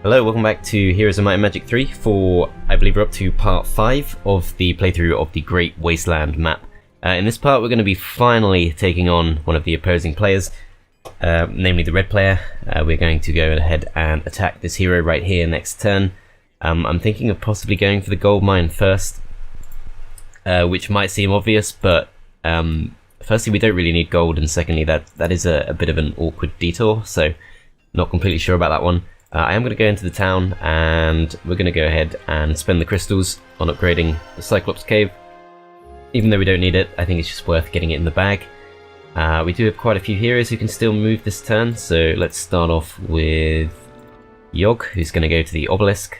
Hello, welcome back to Heroes of Might and Magic 3 for, I believe we're up to part 5 of the playthrough of the Great Wasteland map. In this part we're going to be finally taking on one of the opposing players, namely the red player. We're going to go ahead and attack this hero right here next turn. I'm thinking of possibly going for the gold mine first, which might seem obvious, but firstly we don't really need gold, and secondly that is a bit of an awkward detour, so not completely sure about that one. I am going to go into the town and we're going to go ahead and spend the crystals on upgrading the Cyclops Cave. Even though we don't need it, I think it's just worth getting it in the bag. We do have quite a few heroes who can still move this turn, so let's start off with Yogg, who's going to go to the obelisk,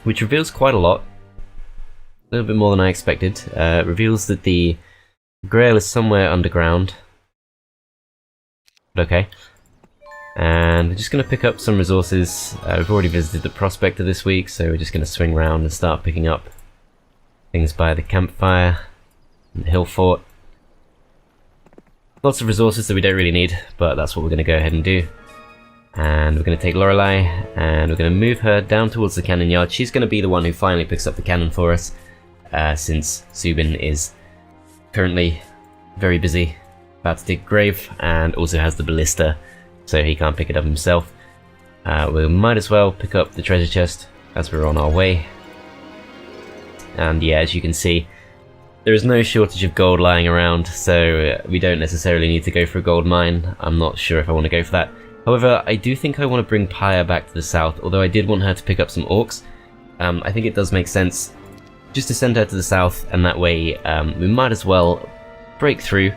which reveals quite a lot. A little bit more than I expected. Reveals that the Grail is somewhere underground. But okay. And we're just going to pick up some resources. We've already visited the Prospector this week, so we're just going to swing around and start picking up things by the campfire and the hill fort. Lots of resources that we don't really need, but that's what we're going to go ahead and do. And we're going to take Lorelei, and we're going to move her down towards the cannon yard. She's going to be the one who finally picks up the cannon for us, since Subin is currently very busy, about to dig grave, and also has the ballista, so he can't pick it up himself. We might as well pick up the treasure chest as we're on our way. And yeah, as you can see, there is no shortage of gold lying around, so we don't necessarily need to go for a gold mine. I'm not sure if I want to go for that. However, I do think I want to bring Pyre back to the south, although I did want her to pick up some orcs. I think it does make sense just to send her to the south, and that way we might as well break through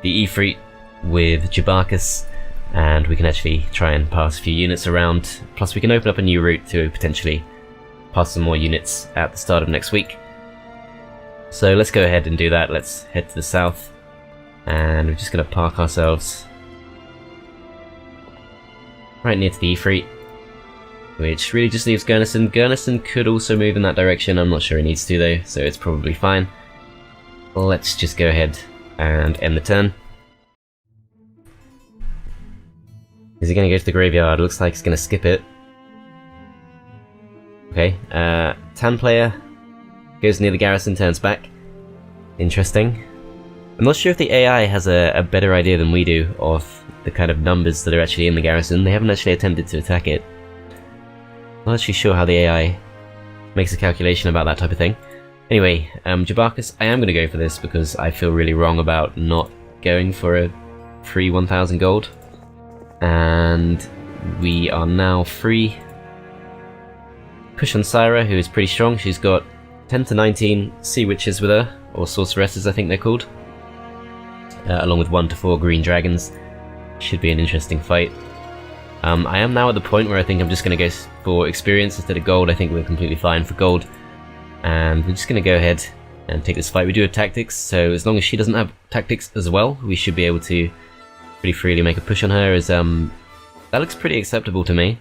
the Ifrit with Jabarkas, and we can actually try and pass a few units around. Plus we can open up a new route to potentially pass some more units at the start of next week. So let's go ahead and do that. Let's head to the south, and we're just going to park ourselves right near to the Ifrit, which really just leaves Gurnison. Gurnison could also move in that direction. I'm not sure he needs to though, so it's probably fine. Let's just go ahead and end the turn. Is he going to go to the graveyard? Looks like he's going to skip it. Okay, Tan player goes near the garrison, turns back. Interesting. I'm not sure if the AI has a better idea than we do of the kind of numbers that are actually in the garrison. They haven't actually attempted to attack it. I'm not actually sure how the AI makes a calculation about that type of thing. Anyway, Jabarkas, I am going to go for this because I feel really wrong about not going for a free 1000 gold. And we are now free. Push on Syra, who is pretty strong. She's got 10 to 19 sea witches with her, or sorceresses I think they're called, along with 1 to 4 green dragons. Should be an interesting fight. I am now at the point where I think I'm just going to go for experience instead of gold. I think we're completely fine for gold, and we're just going to go ahead and take this fight. We do have tactics, so as long as she doesn't have tactics as well, we should be able to pretty freely make a push on her. As that looks pretty acceptable to me.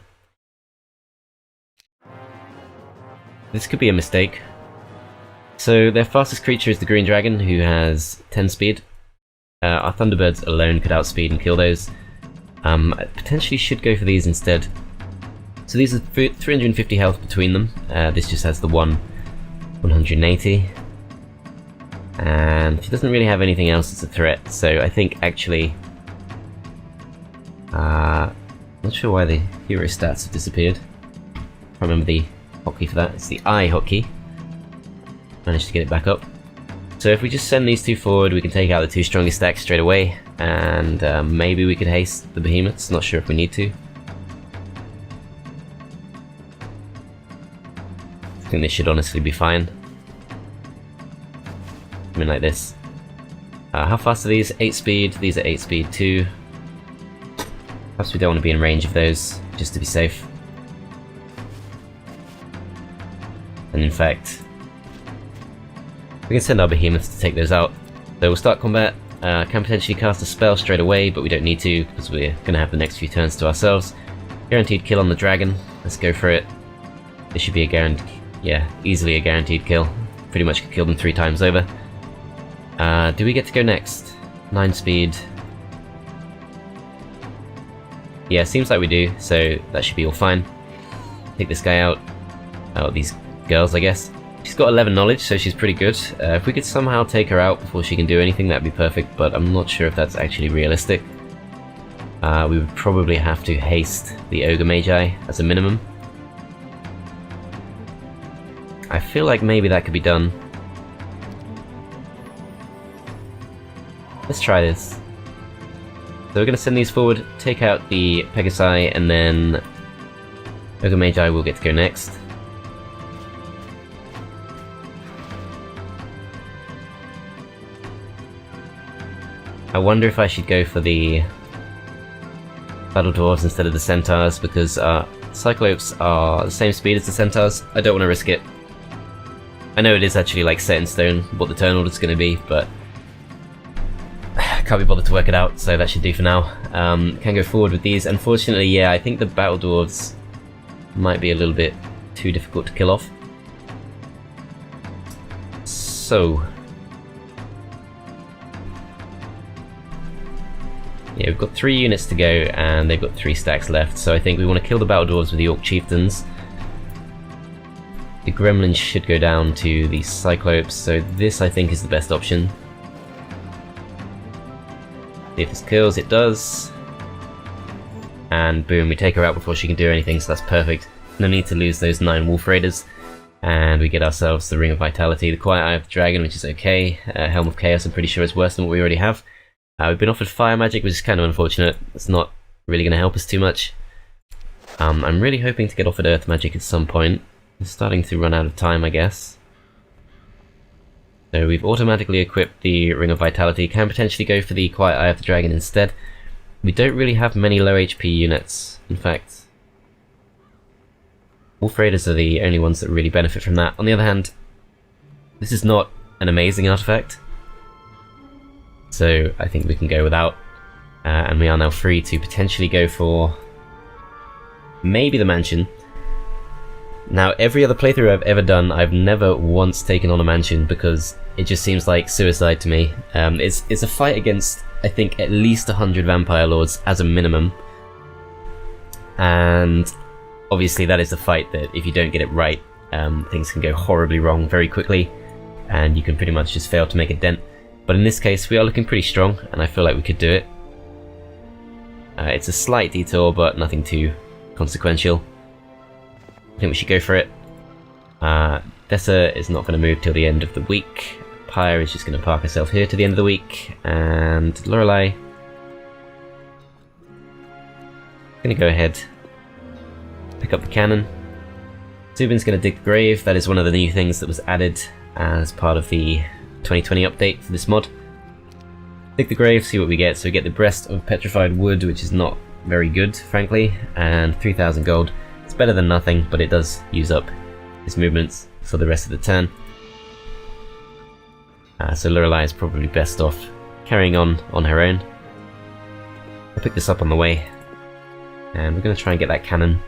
This could be a mistake. So their fastest creature is the green dragon, who has 10 speed. Our thunderbirds alone could outspeed and kill those. I potentially should go for these instead. So these are 350 health between them. This just has the 180. And she doesn't really have anything else that's a threat, so I think actually not sure why the hero stats have disappeared. Can't remember the hotkey for that. It's the I hotkey. Managed to get it back up. So if we just send these two forward, we can take out the 2 strongest stacks straight away, and maybe we could haste the behemoths. Not sure if we need to. I think this should honestly be fine. I mean, like this. How fast are these? 8 speed. These are 8 speed too. Perhaps we don't want to be in range of those, just to be safe. And in fact, we can send our behemoths to take those out. So we'll start combat. Can potentially cast a spell straight away, but we don't need to because we're going to have the next few turns to ourselves. Guaranteed kill on the dragon. Let's go for it. This should be a guaranteed, yeah, easily a guaranteed kill. Pretty much could kill them 3 times over. Do we get to go next? 9 speed. Yeah, seems like we do, so that should be all fine. take this guy out. Oh, these girls, I guess. She's got 11 knowledge, so she's pretty good. If we could somehow take her out before she can do anything, that'd be perfect, but I'm not sure if that's actually realistic. We would probably have to haste the Ogre Magi as a minimum. I feel like maybe that could be done. Let's try this. So we're going to send these forward, take out the Pegasi, and then Ogre Magi will get to go next. I wonder if I should go for the Battle Dwarves instead of the Centaurs, because Cyclopes are the same speed as the Centaurs. I don't want to risk it. I know it is actually like set in stone what the turn order is going to be, but can't be bothered to work it out, so that should do for now. Can go forward with these. Unfortunately, yeah, I think the Battle Dwarves might be a little bit too difficult to kill off. So yeah, we've got 3 units to go, and they've got 3 stacks left, so I think we want to kill the Battle Dwarves with the Orc Chieftains. The Gremlins should go down to the Cyclopes, so this I think is the best option. See if this kills, it does. And boom, we take her out before she can do anything, so that's perfect. No need to lose those 9 Wolf Raiders. And we get ourselves the Ring of Vitality, the Quiet Eye of the Dragon, which is okay. Helm of Chaos, I'm pretty sure is worse than what we already have. We've been offered Fire Magic, which is kind of unfortunate. It's not really going to help us too much. I'm really hoping to get offered Earth Magic at some point. We're starting to run out of time, I guess. So we've automatically equipped the Ring of Vitality, can potentially go for the Quiet Eye of the Dragon instead. We don't really have many low HP units, in fact. Wolf Raiders are the only ones that really benefit from that. On the other hand, this is not an amazing artifact, so I think we can go without. And we are now free to potentially go for maybe the Mansion. Now, every other playthrough I've ever done, I've never once taken on a Mansion because it just seems like suicide to me. It's a fight against, I think, at least 100 Vampire Lords as a minimum. And obviously that is a fight that if you don't get it right, things can go horribly wrong very quickly, and you can pretty much just fail to make a dent. But in this case, we are looking pretty strong, and I feel like we could do it. It's a slight detour, but nothing too consequential. I think we should go for it. Dessa is not going to move till the end of the week. Pyre is just going to park herself here to the end of the week. And Lorelei going to go ahead, pick up the cannon. Zubin's going to dig the grave. That is one of the new things that was added as part of the 2020 update for this mod. Dig the grave, see what we get. So we get the Breast of Petrified Wood, which is not very good, frankly, and 3,000 gold. It's better than nothing, but it does use up his movements for the rest of the turn. So Lorelei is probably best off carrying on her own. I'll pick this up on the way, and we're going to try and get that cannon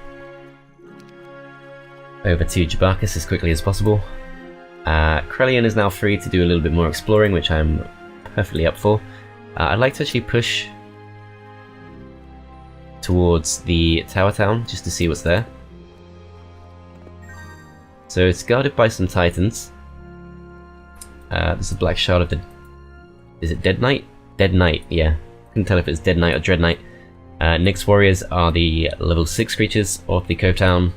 over to Jabarkas as quickly as possible. Krelian is now free to do a little bit more exploring, which I'm perfectly up for. I'd like to actually push towards the Tower Town just to see what's there. So it's guarded by some Titans. There's a Black Shard of the... Is it Dead Knight? Dead Knight, yeah. Couldn't tell if it's Dead Knight or Dread Knight. Nyx Warriors are the level 6 creatures of the Cove Town.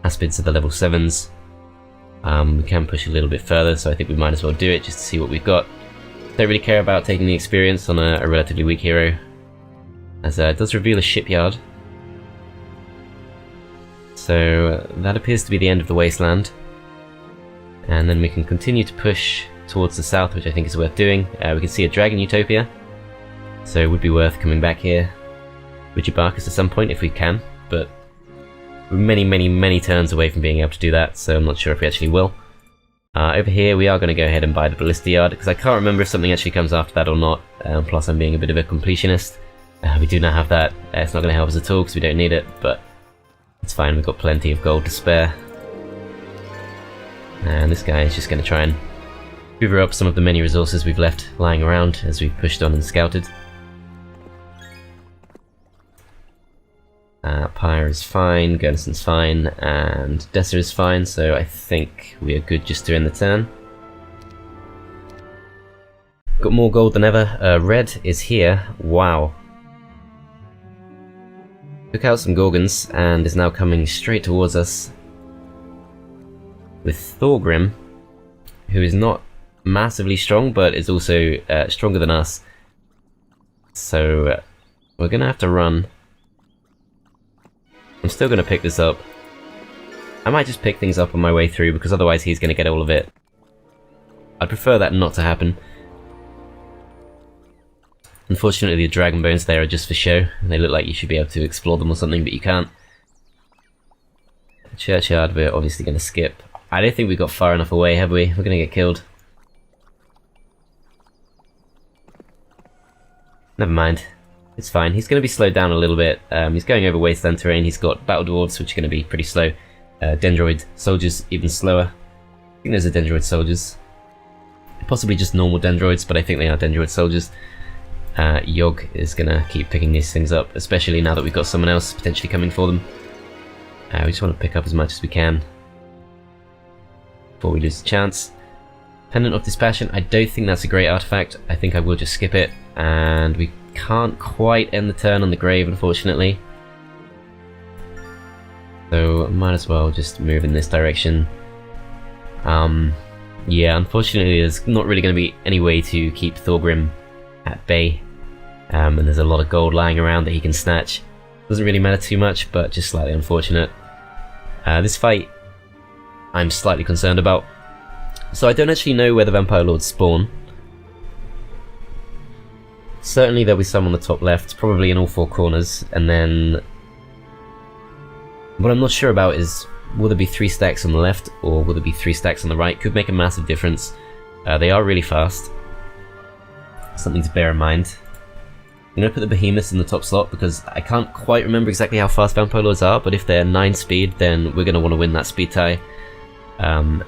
Aspids are the level 7s. We can push a little bit further, so I think we might as well do it just to see what we've got. Don't really care about taking the experience on a relatively weak hero, as it does reveal a shipyard. So that appears to be the end of the Wasteland. And then we can continue to push towards the south, which I think is worth doing. We can see a Dragon Utopia, so it would be worth coming back here with Jabarkas at some point if we can, but we're many turns away from being able to do that, so I'm not sure if we actually will. Over here we are going to go ahead and buy the Ballista Yard, because I can't remember if something actually comes after that or not, plus I'm being a bit of a completionist. We do not have that. It's not going to help us at all because we don't need it, but it's fine, we've got plenty of gold to spare. And this guy is just going to try and hoover up some of the many resources we've left lying around as we've pushed on and scouted. Pyre is fine, Guernson's fine, and Dessa is fine, so I think we are good just to end the turn. Got more gold than ever. Red is here. Wow. Took out some Gorgons and is now coming straight towards us with Thorgrim, who is not massively strong, but is also stronger than us. So we're gonna have to run. I'm still gonna pick this up. I might just pick things up on my way through, because otherwise he's gonna get all of it. I'd prefer that not to happen. Unfortunately, the dragon bones there are just for show. They look like you should be able to explore them or something, but you can't. Churchyard we're obviously going to skip. I don't think we got far enough away, have we? We're going to get killed. Never mind. It's fine. He's going to be slowed down a little bit. He's going over wasteland terrain. He's got battle dwarves, which are going to be pretty slow. Dendroid soldiers, even slower. I think those are Dendroid soldiers. Possibly just normal Dendroids, but I think they are Dendroid soldiers. Yogg is gonna keep picking these things up, especially now that we've got someone else potentially coming for them. We just want to pick up as much as we can before we lose the chance. Pendant of Dispassion, I don't think that's a great artifact. I think I will just skip it, and we can't quite end the turn on the grave, unfortunately. So might as well just move in this direction. Yeah, unfortunately there's not really going to be any way to keep Thorgrim at bay, and there's a lot of gold lying around that he can snatch. Doesn't really matter too much, but just slightly unfortunate. This fight I'm slightly concerned about. So I don't actually know where the Vampire Lords spawn. Certainly there'll be some on the top left, probably in all four corners, and then what I'm not sure about is, will there be 3 stacks on the left, or will there be 3 stacks on the right? Could make a massive difference. They are really fast. Something to bear in mind. I'm going to put the Behemoths in the top slot because I can't quite remember exactly how fast Vampire Lords are, but if they're 9 speed, then we're going to want to win that speed tie. And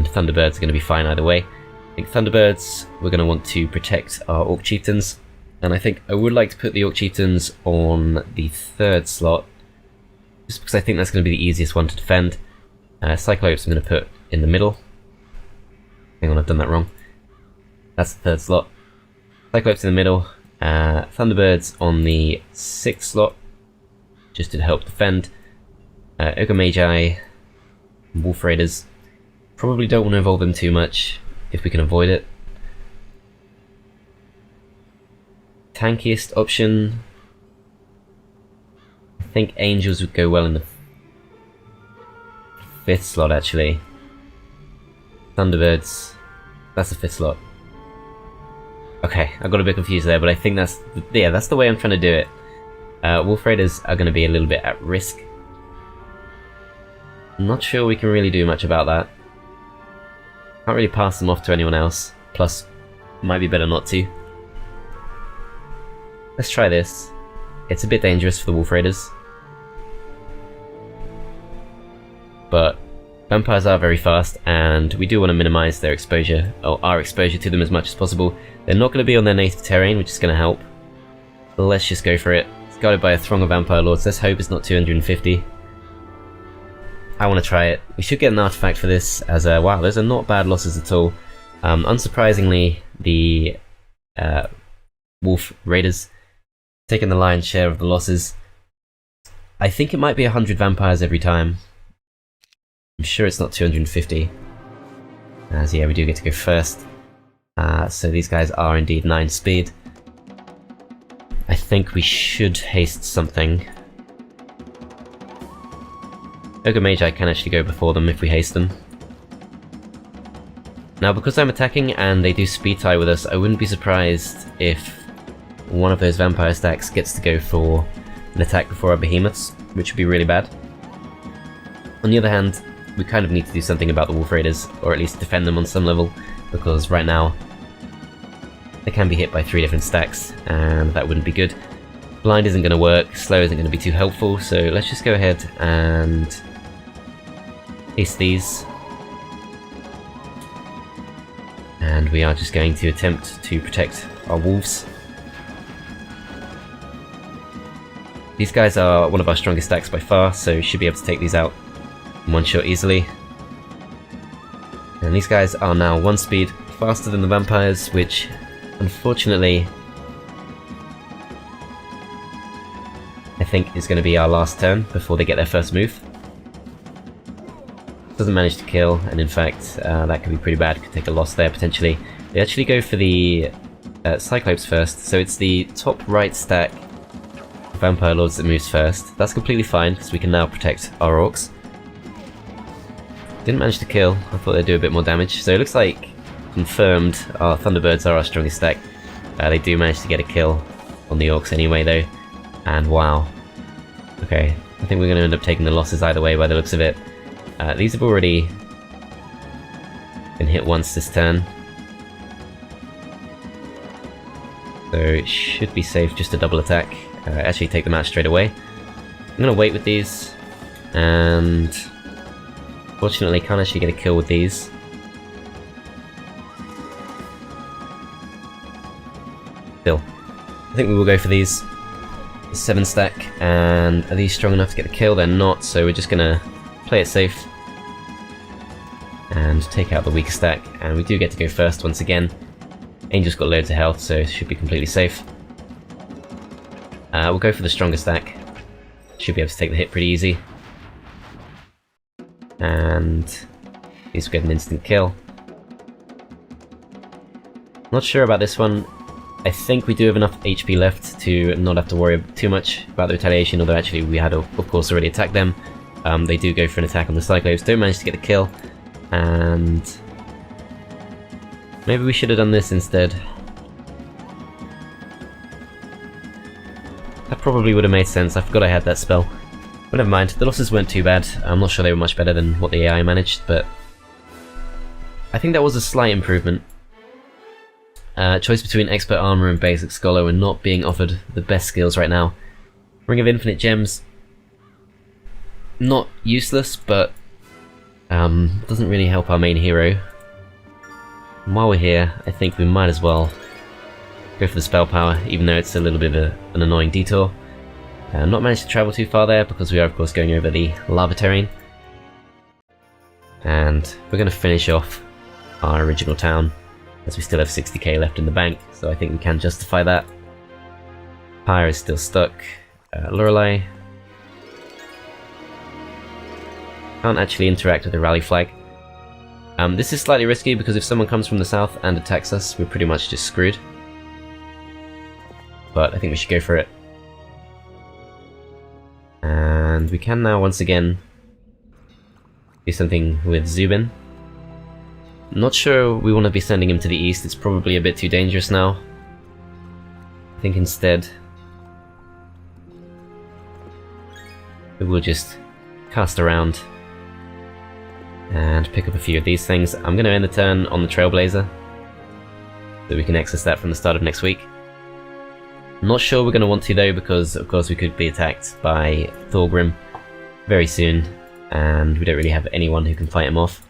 Thunderbirds are going to be fine either way. I think Thunderbirds, we're going to want to protect our Orc Chieftains, and I think I would like to put the Orc Chieftains on the 3rd slot, just because I think that's going to be the easiest one to defend. Cyclopes I'm going to put in the middle. Hang on, I've done that wrong. That's the 3rd slot. Cyclopes in the middle, Thunderbirds on the 6th slot, just to help defend. Ogre Magi, Wolf Raiders. Probably don't want to involve them too much if we can avoid it. Tankiest option, I think Angels would go well in the 5th slot actually. Thunderbirds, that's the 5th slot. Okay, I got a bit confused there, but I think that's the way I'm trying to do it. Wolf Raiders are going to be a little bit at risk. I'm not sure we can really do much about that. Can't really pass them off to anyone else. Plus, might be better not to. Let's try this. It's a bit dangerous for the Wolf Raiders, but vampires are very fast, and we do want to minimize their exposure, or our exposure to them as much as possible. They're not going to be on their native terrain, which is going to help. Let's just go for it. It's guarded by a throng of Vampire Lords. Let's hope it's not 250. I want to try it. We should get an artifact for this, as wow, those are not bad losses at all. Unsurprisingly, the Wolf Raiders taking the lion's share of the losses. I think it might be 100 vampires every time. I'm sure it's not 250. As yeah, we do get to go first. So these guys are indeed 9 speed. I think we should haste something. Ogre Magi can actually go before them if we haste them. Now, because I'm attacking and they do speed tie with us, I wouldn't be surprised if one of those vampire stacks gets to go for an attack before our behemoths, which would be really bad. On the other hand, we kind of need to do something about the Wolf Raiders, or at least defend them on some level, because right now they can be hit by 3 different stacks, and that wouldn't be good. Blind isn't going to work, slow isn't going to be too helpful, so let's just go ahead and ace these. And we are just going to attempt to protect our wolves. These guys are one of our strongest stacks by far, so should be able to take these out in one shot easily. And these guys are now 1 speed faster than the vampires, which unfortunately I think is going to be our last turn before they get their first move. Doesn't manage to kill, and in fact that could be pretty bad, could take a loss there potentially. They actually go for the Cyclops first, so it's the top right stack Vampire Lords that moves first. That's completely fine, because we can now protect our Orcs. Didn't manage to kill, I thought they'd do a bit more damage, so it looks like, confirmed, our Thunderbirds are our strongest stack. They do manage to get a kill on the Orcs anyway though, and wow. Okay, I think we're going to end up taking the losses either way by the looks of it. These have already been hit once this turn, so it should be safe just to double attack. Actually take them out straight away. I'm going to wait with these, and fortunately can't actually get a kill with these. Still, I think we will go for these. 7 stack, and are these strong enough to get a kill? They're not, so we're just going to play it safe and take out the weaker stack, and we do get to go first once again. Angel's got loads of health, so it should be completely safe. We'll go for the stronger stack. Should be able to take the hit pretty easy. And these will get an instant kill. Not sure about this one. I think we do have enough HP left to not have to worry too much about the retaliation, although actually we had of course already attacked them. They do go for an attack on the Cyclops, don't manage to get a kill, and maybe we should have done this instead. That probably would have made sense, I forgot I had that spell. But never mind, the losses weren't too bad. I'm not sure they were much better than what the AI managed, but I think that was a slight improvement. Choice between Expert Armor and Basic Scholar, and not being offered the best skills right now. Ring of Infinite Gems, not useless, but doesn't really help our main hero. And while we're here, I think we might as well go for the spell power, even though it's a little bit of an annoying detour. Not managed to travel too far there, because we are of course going over the lava terrain. And we're going to finish off our original town, as we still have 60k left in the bank, so I think we can justify that. Pyre is still stuck. Lorelei can't actually interact with the rally flag. This is slightly risky, because if someone comes from the south and attacks us, we're pretty much just screwed. But I think we should go for it. And we can now once again do something with Zubin. Not sure we want to be sending him to the east, it's probably a bit too dangerous now. I think instead we will just cast around and pick up a few of these things. I'm going to end the turn on the Trailblazer, so we can access that from the start of next week. Not sure we're going to want to though, because of course we could be attacked by Thorgrim very soon, and we don't really have anyone who can fight him off.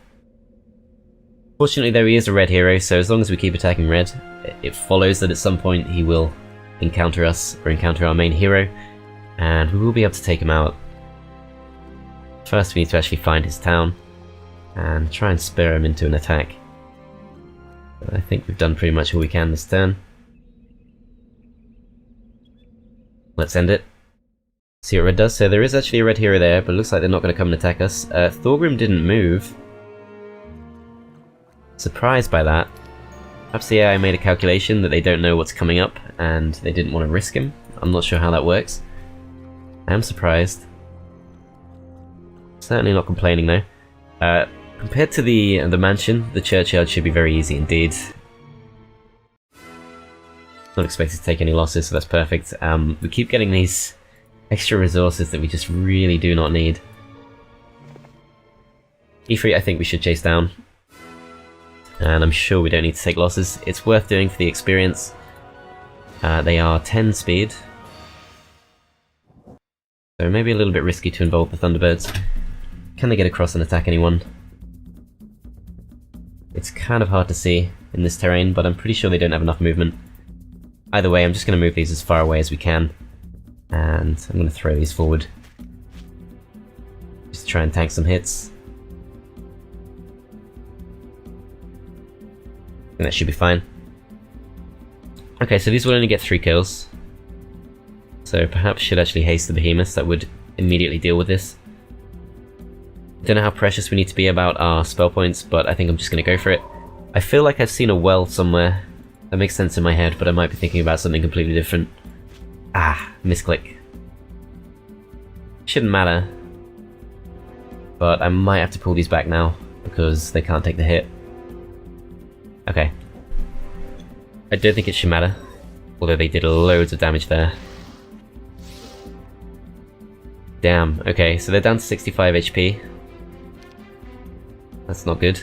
Fortunately though, he is a red hero, so as long as we keep attacking red, it follows that at some point he will encounter us, or encounter our main hero, and we will be able to take him out. First we need to actually find his town, and try and spur him into an attack. But I think we've done pretty much all we can this turn. Let's end it. See what red does. So there is actually a red hero there, but it looks like they're not going to come and attack us. Thorgrim didn't move. Surprised by that. Perhaps the AI made a calculation that they don't know what's coming up, and they didn't want to risk him. I'm not sure how that works. I am surprised. Certainly not complaining though. Compared to the mansion, the churchyard should be very easy indeed. Not expected to take any losses, so that's perfect. We keep getting these extra resources that we just really do not need. E3 I think we should chase down, and I'm sure we don't need to take losses. It's worth doing for the experience. They are 10 speed, so maybe a little bit risky to involve the Thunderbirds. Can they get across and attack anyone? It's kind of hard to see in this terrain, but I'm pretty sure they don't have enough movement. Either way, I'm just going to move these as far away as we can, And I'm going to throw these forward. Just to try and tank some hits. And that should be fine. Okay, so these will only get 3 kills. So perhaps should actually haste the behemoths. That would immediately deal with this. Don't know how precious we need to be about our spell points, but I think I'm just going to go for it. I feel like I've seen a well somewhere. That makes sense in my head, but I might be thinking about something completely different. Ah, misclick. Shouldn't matter. But I might have to pull these back now, because they can't take the hit. Okay. I don't think it should matter, although they did loads of damage there. Damn, okay, so they're down to 65 HP. That's not good.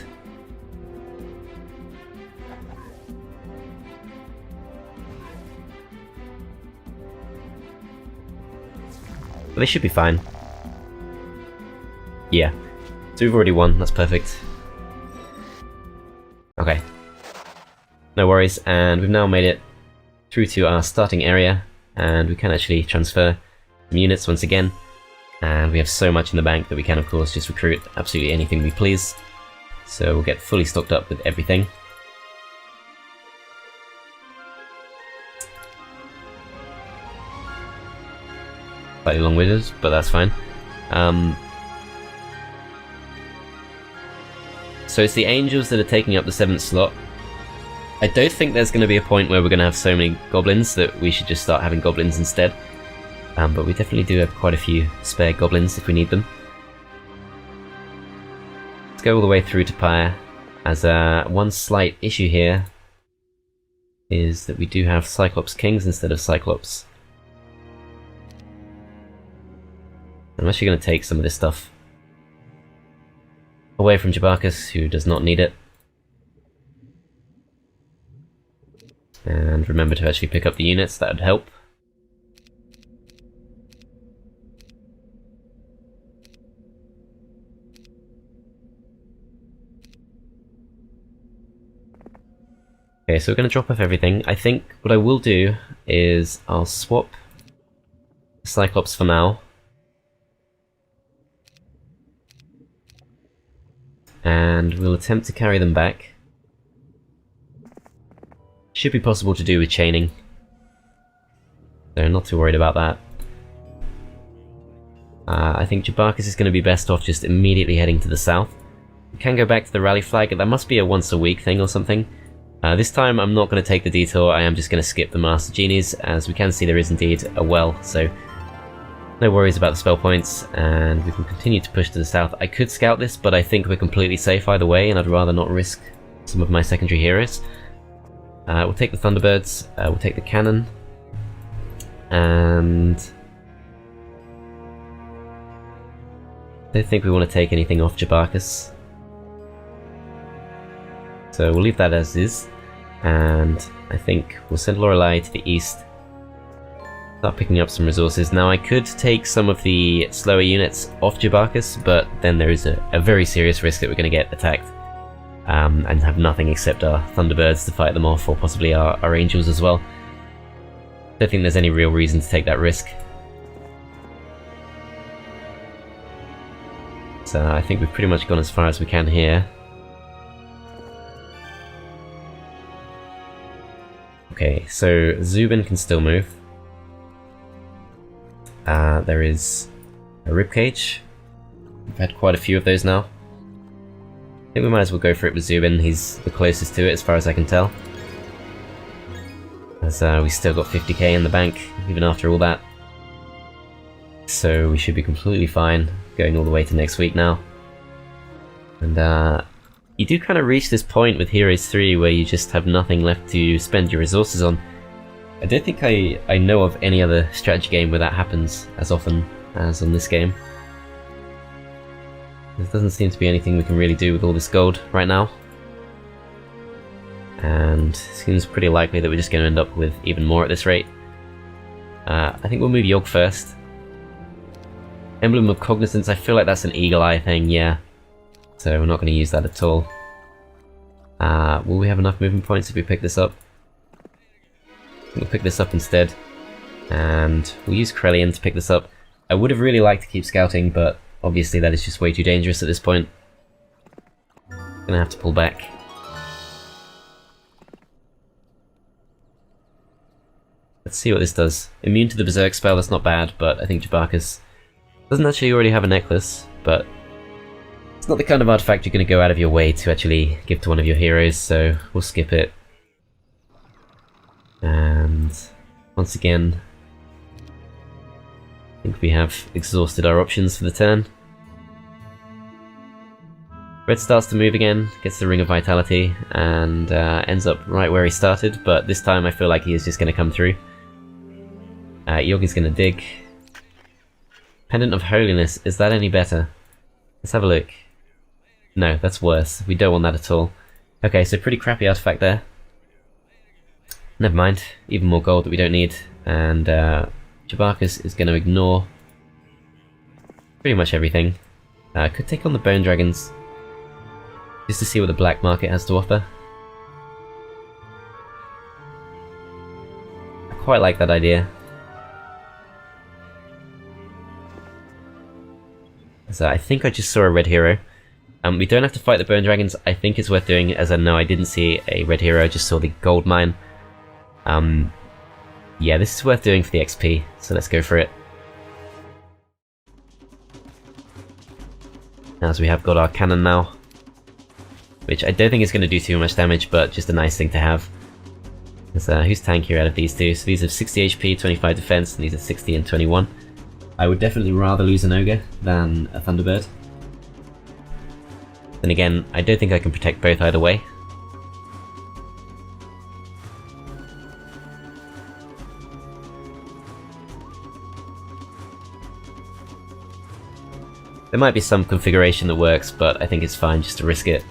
But they should be fine. Yeah. So we've already won, that's perfect. Okay. No worries, and we've now made it through to our starting area, and we can actually transfer some units once again. And we have so much in the bank that we can, of course, just recruit absolutely anything we please. So we'll get fully stocked up with everything. Slightly long-winded, but that's fine. So it's the angels that are taking up the 7th slot. I don't think there's going to be a point where we're going to have so many goblins that we should just start having goblins instead. But we definitely do have quite a few spare goblins if we need them. Let's go all the way through to Pyre, as one slight issue here is that we do have Cyclops Kings instead of Cyclops. I'm actually going to take some of this stuff away from Jabarkas, who does not need it. And remember to actually pick up the units, that would help. Okay, so we're going to drop off everything. I think what I will do is I'll swap Cyclops for now. And we'll attempt to carry them back. Should be possible to do with chaining. So not too worried about that. I think Jabarkas is going to be best off just immediately heading to the south. We can go back to the rally flag. That must be a once a week thing or something. This time I'm not going to take the detour. I am just going to skip the Master Genies. As we can see, there is indeed a well, so no worries about the spell points, and we can continue to push to the south. I could scout this, but I think we're completely safe either way, and I'd rather not risk some of my secondary heroes. We'll take the Thunderbirds, we'll take the cannon, and I don't think we want to take anything off Jabarkas. So we'll leave that as is, and I think we'll send Lorelei to the east, start picking up some resources. Now I could take some of the slower units off Jabarkas, but then there is a very serious risk that we're going to get attacked. And have nothing except our Thunderbirds to fight them off, or possibly our Angels as well. Don't think there's any real reason to take that risk. So I think we've pretty much gone as far as we can here. Okay, so Zubin can still move. There is a ribcage. We've had quite a few of those now. I think we might as well go for it with Zubin. He's the closest to it as far as I can tell. As we still got 50k in the bank, even after all that. So we should be completely fine, going all the way to next week now. And you do kind of reach this point with Heroes 3 where you just have nothing left to spend your resources on. I don't think I know of any other strategy game where that happens as often as on this game. There doesn't seem to be anything we can really do with all this gold right now. And it seems pretty likely that we're just going to end up with even more at this rate. I think we'll move Yogg first. Emblem of Cognizance, I feel like that's an Eagle Eye thing, yeah. So we're not going to use that at all. Will we have enough movement points if we pick this up? We'll pick this up instead. And we'll use Krellian to pick this up. I would have really liked to keep scouting, but obviously that is just way too dangerous at this point. Gonna have to pull back. Let's see what this does. Immune to the Berserk spell, that's not bad, but I think Jabarkas doesn't actually already have a necklace, but it's not the kind of artifact you're going to go out of your way to actually give to one of your heroes, so we'll skip it. And once again, I think we have exhausted our options for the turn. Red starts to move again, gets the Ring of Vitality, and ends up right where he started, but this time I feel like he is just going to come through. Yogi's going to dig. Pendant of Holiness, is that any better? Let's have a look. No, that's worse. We don't want that at all. Okay, so pretty crappy artifact there. Never mind, even more gold that we don't need. And Jabarkas is going to ignore pretty much everything. Could take on the Bone Dragons, just to see what the black market has to offer. I quite like that idea. So I think I just saw a red hero. We don't have to fight the Bone Dragons. I think it's worth doing, as I know I didn't see a red hero, I just saw the gold mine. Yeah, this is worth doing for the XP, so let's go for it. As we have got our cannon now, which I don't think is going to do too much damage, but just a nice thing to have. Who's tankier out of these two? So these have 60 HP, 25 defense, and these are 60 and 21. I would definitely rather lose an Ogre than a Thunderbird. Then again, I don't think I can protect both either way. There might be some configuration that works, but I think it's fine just to risk it.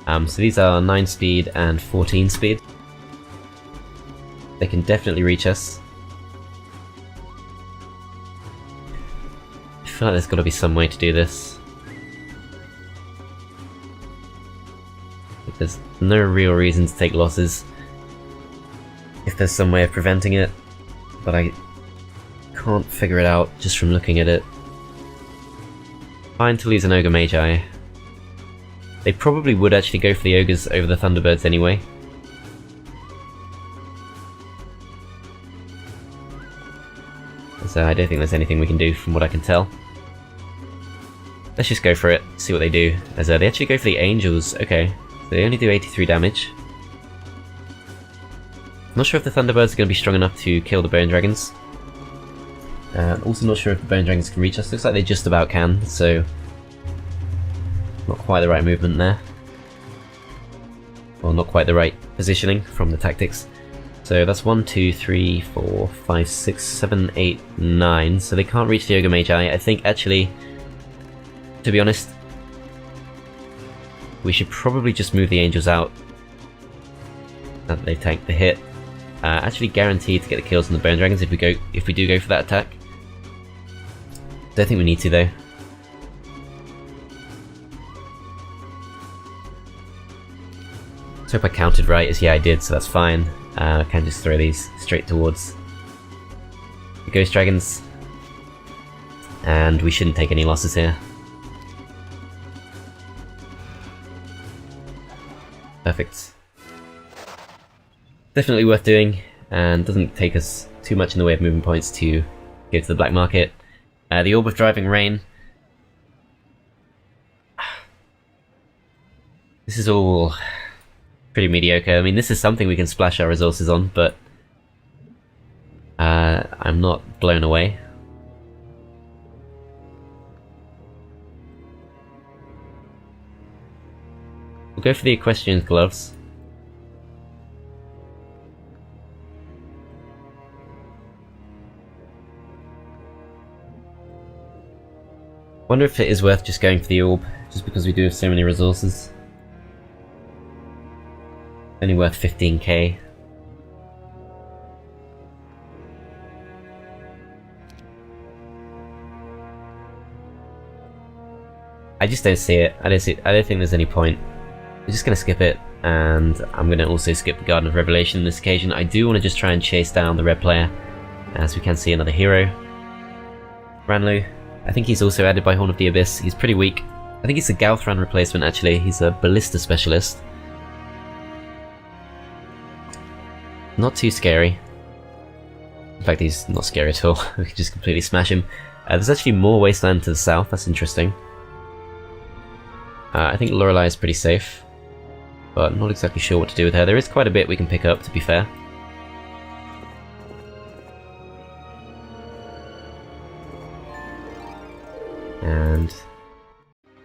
So these are 9 speed and 14 speed. They can definitely reach us. I feel like there's got to be some way to do this. There's no real reason to take losses if there's some way of preventing it, but I can't figure it out just from looking at it. Fine to lose an Ogre Magi. They probably would actually go for the Ogres over the Thunderbirds anyway. So I don't think there's anything we can do from what I can tell. Let's just go for it, see what they do. As they actually go for the Angels, okay. So they only do 83 damage. Not sure if the Thunderbirds are going to be strong enough to kill the Bone Dragons. Also not sure if the Bone Dragons can reach us. Looks like they just about can, so not quite the right movement there. Or not quite the right positioning from the tactics. So that's 1, 2, 3, 4, 5, 6, 7, 8, 9. So they can't reach the Ogre Magi. I think actually, to be honest, we should probably just move the Angels out. Now that they tank the hit. Actually guaranteed to get the kills on the Bone Dragons if we do go for that attack. Don't think we need to though. Let's hope I counted right, as yeah I did, so that's fine. I can just throw these straight towards the Ghost Dragons. And we shouldn't take any losses here. Perfect. Definitely worth doing, and doesn't take us too much in the way of movement points to go to the black market. The Orb of Driving Rain. This is all pretty mediocre. I mean, this is something we can splash our resources on, but I'm not blown away. We'll go for the Equestrian Gloves. Wonder if it is worth just going for the orb, just because we do have so many resources. Only worth 15k. I just don't see it. I don't think there's any point. I'm just gonna skip it, and I'm gonna also skip the Garden of Revelation on this occasion. I do want to just try and chase down the red player, as we can see another hero. Ranlu, I think he's also added by Horn of the Abyss. He's pretty weak. I think he's a Galthran replacement actually. He's a ballista specialist. Not too scary. In fact, he's not scary at all. We can just completely smash him. There's actually more Wasteland to the south. That's interesting. I think Lorelei is pretty safe, but I'm not exactly sure what to do with her. There is quite a bit we can pick up, to be fair. And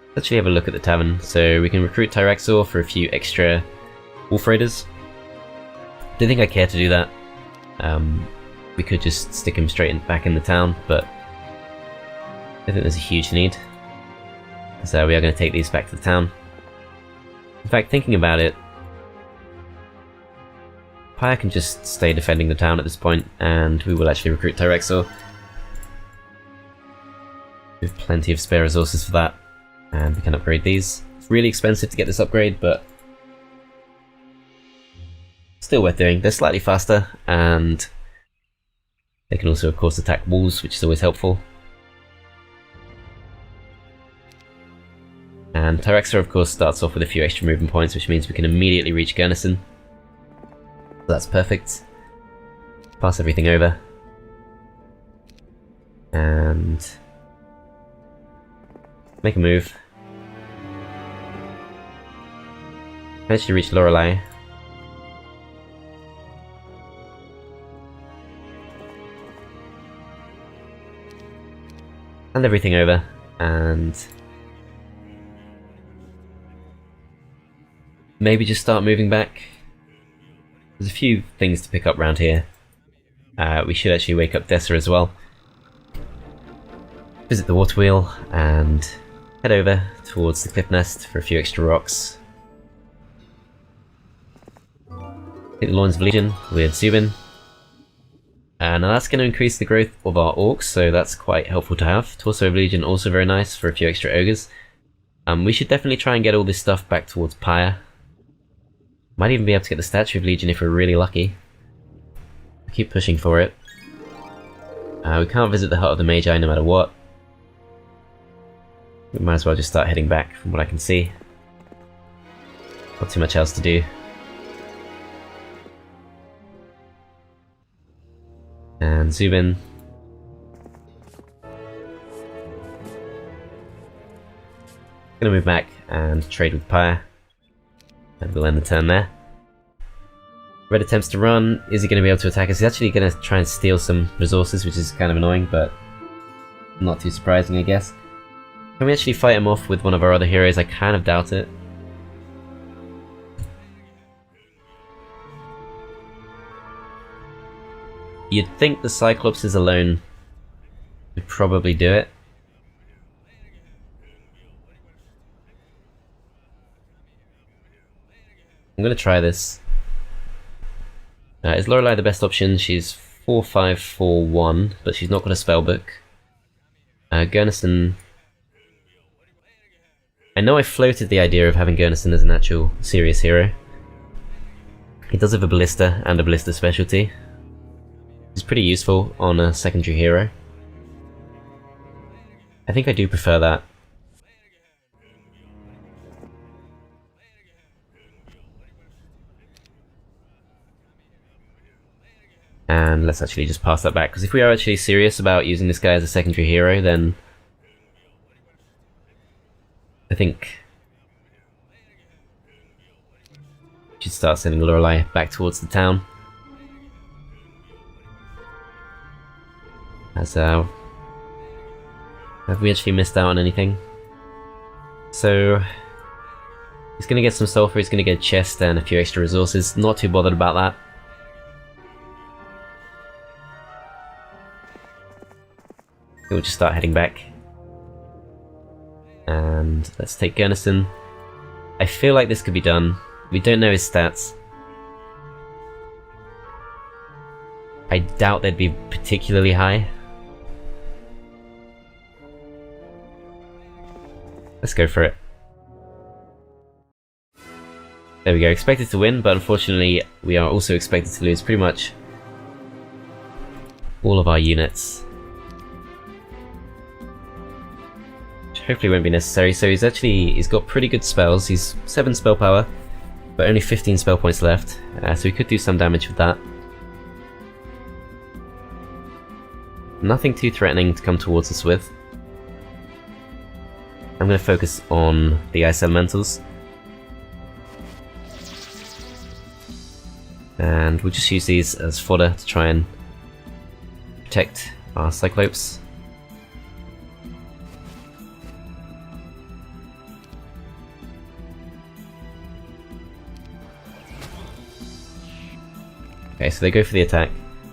let's actually have a look at the tavern. So we can recruit Tyraxor for a few extra Wolf Raiders. Don't think I care to do that. We could just stick him straight back in the town, but I think there's a huge need. So we are going to take these back to the town. In fact, thinking about it, Pyre can just stay defending the town at this point, and we will actually recruit Tyraxor. We have plenty of spare resources for that, and we can upgrade these. It's really expensive to get this upgrade, but still worth doing. They're slightly faster, and they can also, of course, attack walls, which is always helpful. And Tyraxor, of course, starts off with a few extra movement points, which means we can immediately reach Gurnison. So that's perfect. Pass everything over. And make a move. Managed to reach Lorelei. Hand everything over, and maybe just start moving back. There's a few things to pick up around here. We should actually wake up Dessa as well. Visit the water wheel and head over towards the cliff nest for a few extra rocks. Hit the Lawns of Legion with Zubin. Now that's going to increase the growth of our orcs, so that's quite helpful to have. Torso of Legion also very nice for a few extra ogres. We should definitely try and get all this stuff back towards Pyre. Might even be able to get the Statue of Legion if we're really lucky. We'll keep pushing for it. We can't visit the Hut of the Magi no matter what. We might as well just start heading back from what I can see. Not too much else to do. And Zubin. Gonna move back and trade with Pyre. And we'll end the turn there. Red attempts to run. Is he going to be able to attack us? He's actually going to try and steal some resources, which is kind of annoying, but not too surprising, I guess. Can we actually fight him off with one of our other heroes? I kind of doubt it. You'd think the Cyclopses alone would probably do it. I'm going to try this. Is Lorelei the best option? She's 4-5-4-1, but she's not got a spellbook. Gurnison. I know I floated the idea of having Gurnison as an actual serious hero. He does have a ballista and a ballista specialty. It's pretty useful on a secondary hero. I think I do prefer that. And let's actually just pass that back, because if we are actually serious about using this guy as a secondary hero, then I think we should start sending Lorelei back towards the town. As have we actually missed out on anything? So he's going to get some sulfur, he's going to get a chest and a few extra resources. Not too bothered about that. We'll just start heading back. And let's take Gurnison. I feel like this could be done. We don't know his stats. I doubt they'd be particularly high. Let's go for it. There we go, expected to win, but unfortunately we are also expected to lose pretty much all of our units. Which hopefully won't be necessary. So he's got pretty good spells. He's 7 spell power, but only 15 spell points left. So we could do some damage with that. Nothing too threatening to come towards us with. I'm going to focus on the ice elementals. And we'll just use these as fodder to try and protect our cyclopes. Okay, so they go for the attack.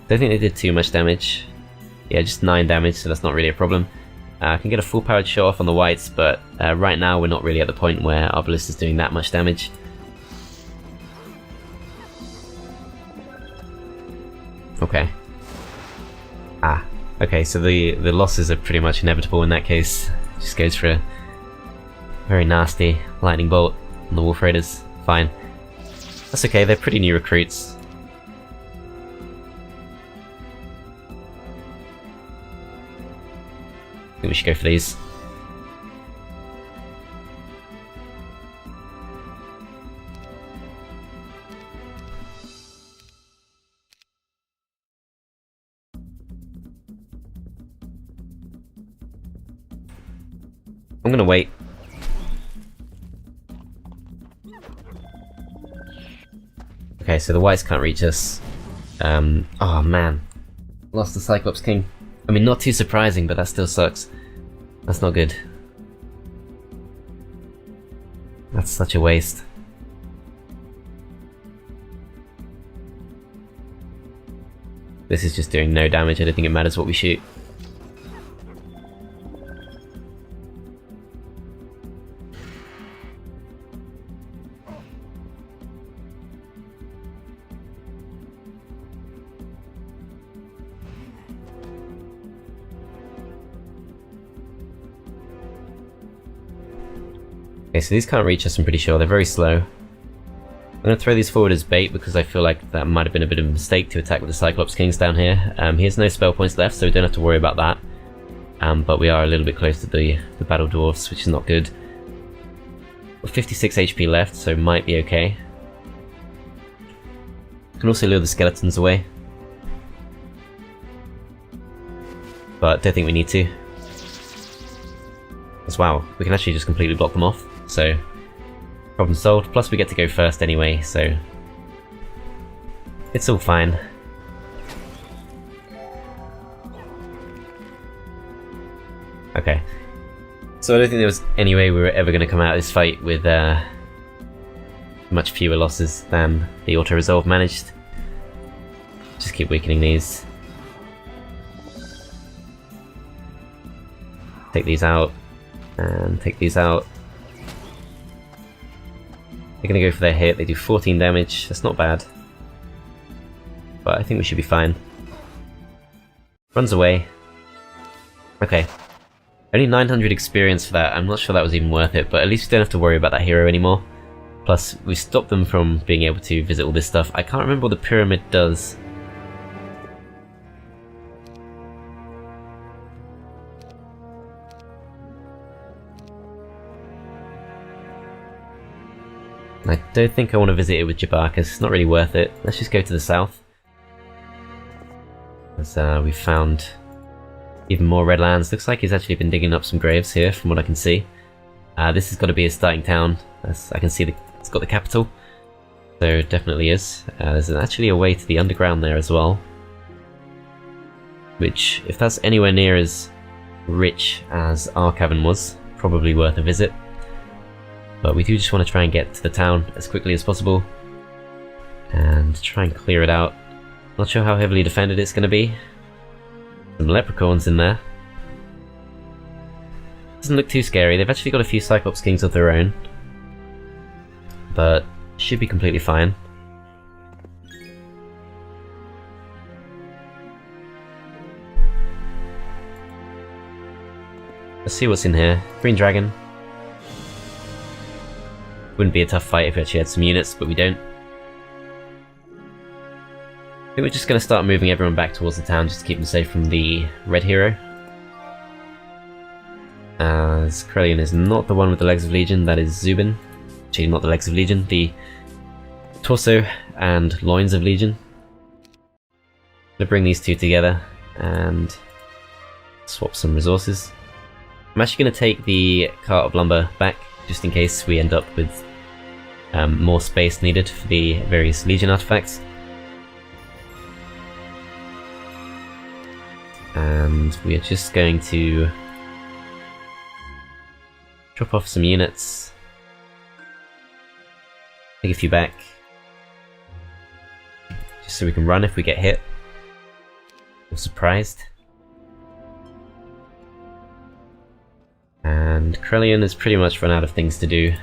Don't think they did too much damage. Yeah, just 9 damage, so that's not really a problem. I can get a full powered shot off on the whites, but right now we're not really at the point where our ballista's doing that much damage. Okay. Okay, so the losses are pretty much inevitable in that case. Just goes for a very nasty lightning bolt on the Wolf Raiders. Fine. That's okay, they're pretty new recruits. I think we should go for these. I'm gonna wait. Okay, so the whites can't reach us. Oh man. Lost the Cyclops King. I mean, not too surprising, but that still sucks. That's not good. That's such a waste. This is just doing no damage. I don't think it matters what we shoot. Okay, so these can't reach us, I'm pretty sure. They're very slow. I'm going to throw these forward as bait because I feel like that might have been a bit of a mistake to attack with the Cyclops Kings down here. He has no spell points left, so we don't have to worry about that. But we are a little bit close to the Battle Dwarfs, which is not good. We've 56 HP left, so might be okay. Can also lure the skeletons away. But don't think we need to. As wow, we can actually just completely block them off. So, problem solved. Plus we get to go first anyway, so it's all fine. Okay. So I don't think there was any way we were ever going to come out of this fight with much fewer losses than the auto-resolve managed. Just keep weakening these. Take these out. And take these out. They're going to go for their hit. They do 14 damage. That's not bad. But I think we should be fine. Runs away. Okay. Only 900 experience for that. I'm not sure that was even worth it, but at least we don't have to worry about that hero anymore. Plus, we stopped them from being able to visit all this stuff. I can't remember what the pyramid does. I don't think I want to visit it with Jabarkas, it's not really worth it. Let's just go to the south. As we've found even more red lands. Looks like he's actually been digging up some graves here from what I can see. This has got to be a starting town. As I can see it's got the capital. So it definitely is. There's actually a way to the underground there as well. Which, if that's anywhere near as rich as our cavern was, probably worth a visit. But we do just want to try and get to the town as quickly as possible and try and clear it out. Not sure how heavily defended it's going to be. Some leprechauns in there. Doesn't look too scary. They've actually got a few Cyclops Kings of their own, but should be completely fine. Let's see what's in here. Green Dragon. Wouldn't be a tough fight if we actually had some units, but we don't. think we're just going to start moving everyone back towards the town just to keep them safe from the red hero. As Krelian is not the one with the legs of Legion, that is Zubin. Actually, not the legs of Legion, the torso and loins of Legion. I'm going to bring these two together and swap some resources. I'm actually going to take the cart of lumber back, just in case we end up with more space needed for the various Legion artifacts. And we are just going to drop off some units, take a few back, just so we can run if we get hit or surprised. And Krelian has pretty much run out of things to do.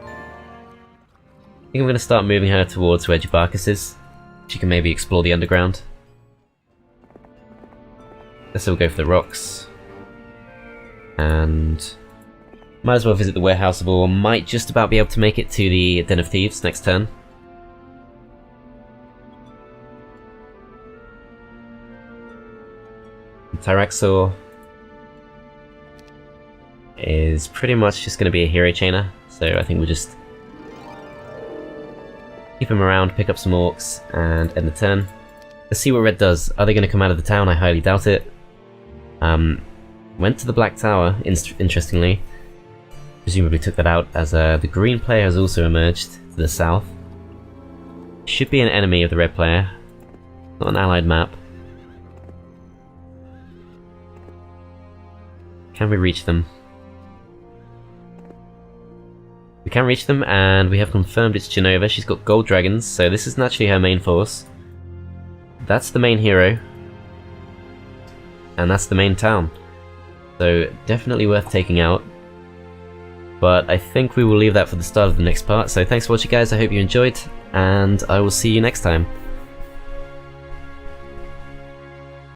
I think I'm going to start moving her towards where Jabarkas is. She can maybe explore the underground. Guess we'll go for the rocks. And might as well visit the warehouse of ore. Might just about be able to make it to the Den of Thieves next turn. Tyraxor is pretty much just going to be a hero chainer, so I think we'll just keep him around, pick up some orcs, and end the turn. Let's see what red does. Are they going to come out of the town? I highly doubt it. Went to the Black Tower, interestingly. Presumably took that out, as the green player has also emerged to the south. Should be an enemy of the red player. Not an allied map. Can we reach them? We can reach them, and we have confirmed it's Genova. She's got gold dragons, so this is naturally her main force. That's the main hero. And that's the main town. So definitely worth taking out. But I think we will leave that for the start of the next part. So thanks for watching, guys. I hope you enjoyed, and I will see you next time.